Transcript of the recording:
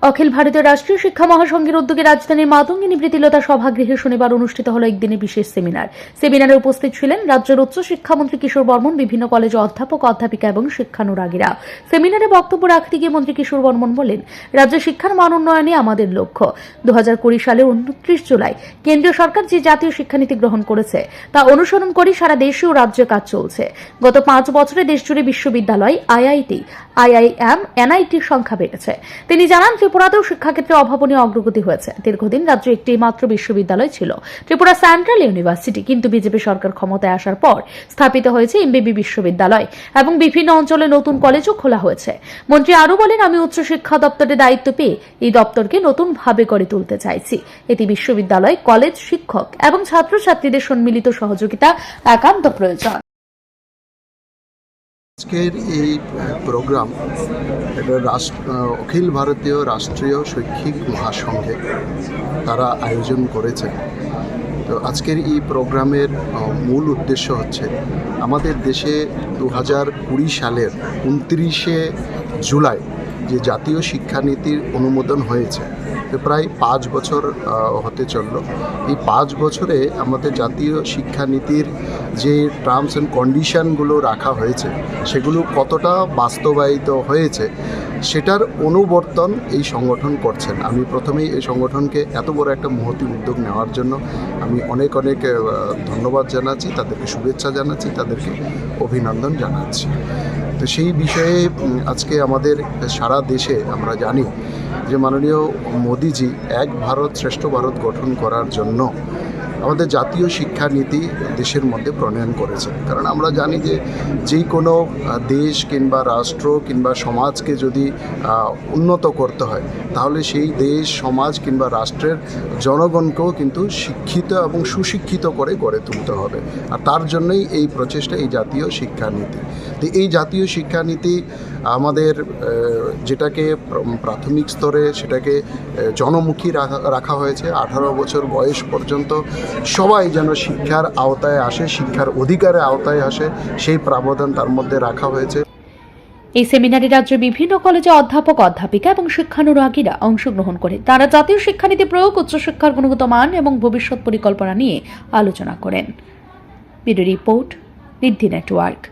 অখিল ভারতীয় রাষ্ট্রীয় শিক্ষা মহাসংঘের উদ্যোগে রাজধানীর মাতঙ্গিনী প্রীতিলতা সভাগৃহে শনিবার অনুষ্ঠিত হল একদিনের বিশেষ সেমিনার। সেমিনারে উপস্থিত ছিলেন রাজ্যের উচ্চ শিক্ষামন্ত্রী কিশোর বর্মন, বিভিন্ন কলেজে অধ্যাপক, অধ্যাপিকা এবং শিক্ষানুরাগীরা। সেমিনারে বক্তব্য রাখতে গিয়ে মন্ত্রী কিশোর বর্মন বলেন, রাজ্যের শিক্ষার মান উন্নয়নে আমাদের লক্ষ্য। 2020 সালের 29 জুলাই কেন্দ্রীয় সরকার যে জাতীয় শিক্ষানীতি গ্রহণ করেছে তা অনুসরণ করে সারা দেশে ও রাজ্যে কাজ চলছে। গত 5 বছরে দেশজুড়ে বিশ্ববিদ্যালয়, আইআইটি, আইআইএম, এনআইটির সংখ্যা বেড়েছে। তিনি জানান, ত্রিপুরাতেও শিক্ষাক্ষেত্রে অভাবনীয় অগ্রগতি হয়েছে। দীর্ঘদিন রাজ্যে একটি মাত্র বিশ্ববিদ্যালয় ছিল, ত্রিপুরা সেন্ট্রাল ইউনিভার্সিটি, কিন্তু বিজেপি সরকার ক্ষমতায় আসার পর স্থাপিত হয়েছে এমবিবি বিশ্ববিদ্যালয় এবং বিভিন্ন অঞ্চলে নতুন কলেজও খোলা হয়েছে। মন্ত্রী আরও বলেন, আমি উচ্চ শিক্ষা দপ্তরে দায়িত্ব পেয়ে এই দপ্তরকে নতুনভাবে গড়ে তুলতে চাইছি। এটি বিশ্ববিদ্যালয়, কলেজ, শিক্ষক এবং ছাত্রছাত্রীদের সম্মিলিত সহযোগিতা একান্ত প্রয়োজন। আজকের এই প্রোগ্রাম এটা অখিল ভারতীয় রাষ্ট্রীয় শৈক্ষিক মহাসংঘে তারা আয়োজন করেছে। তো আজকের এই প্রোগ্রামের মূল উদ্দেশ্য হচ্ছে আমাদের দেশে 2020 সালের 29শে জুলাই যে জাতীয় শিক্ষানীতির অনুমোদন হয়েছে, প্রায় 5 বছর হতে চলল। এই 5 বছরে আমাদের জাতীয় শিক্ষানীতির যে টার্মস অ্যান্ড কন্ডিশনগুলো রাখা হয়েছে সেগুলো কতটা বাস্তবায়িত হয়েছে সেটার অনুবর্তন এই সংগঠন করছেন। আমি প্রথমেই এই সংগঠনকে এত বড় একটা মহতী উদ্যোগ নেওয়ার জন্য আমি অনেক ধন্যবাদ জানাচ্ছি, তাদেরকে শুভেচ্ছা জানাচ্ছি, তাদেরকে অভিনন্দন জানাচ্ছি। তো সেই বিষয়ে আজকে আমাদের সারা দেশে আমরা জানি যে মাননীয় মোদিজি এক ভারত শ্রেষ্ঠ ভারত গঠন করার জন্য আমাদের জাতীয় শিক্ষানীতি দেশের মধ্যে প্রণয়ন করেছে। কারণ আমরা জানি যে যে কোনো দেশ কিংবা রাষ্ট্র কিংবা সমাজকে যদি উন্নত করতে হয় তাহলে সেই দেশ, সমাজ কিংবা রাষ্ট্রের জনগণকেও কিন্তু শিক্ষিত এবং সুশিক্ষিত করে গড়ে তুলতে হবে। আর তার জন্যই এই প্রচেষ্টা, এই জাতীয় শিক্ষানীতি। তো এই জাতীয় শিক্ষানীতি আমাদের যেটাকে প্রাথমিক স্তরে সেটাকে জনমুখী রাখা হয়েছে। 18 বছর বয়স পর্যন্ত সবাই যেন শিক্ষার আওতায় আসে, শিক্ষার অধিকারের আওতায় আসে, সেই প্রাবধান তার মধ্যে রাখা হয়েছে। এই সেমিনারে রাজ্যের বিভিন্ন কলেজে অধ্যাপক, অধ্যাপিকা এবং শিক্ষানুরাগীরা অংশগ্রহণ করে তারা জাতীয় শিক্ষানীতি প্রয়োগ, উচ্চশিক্ষার গুণগত মান এবং ভবিষ্যৎ পরিকল্পনা নিয়ে আলোচনা করেন। ব্যুরো রিপোর্ট, ঋদ্ধি নেটওয়ার্ক।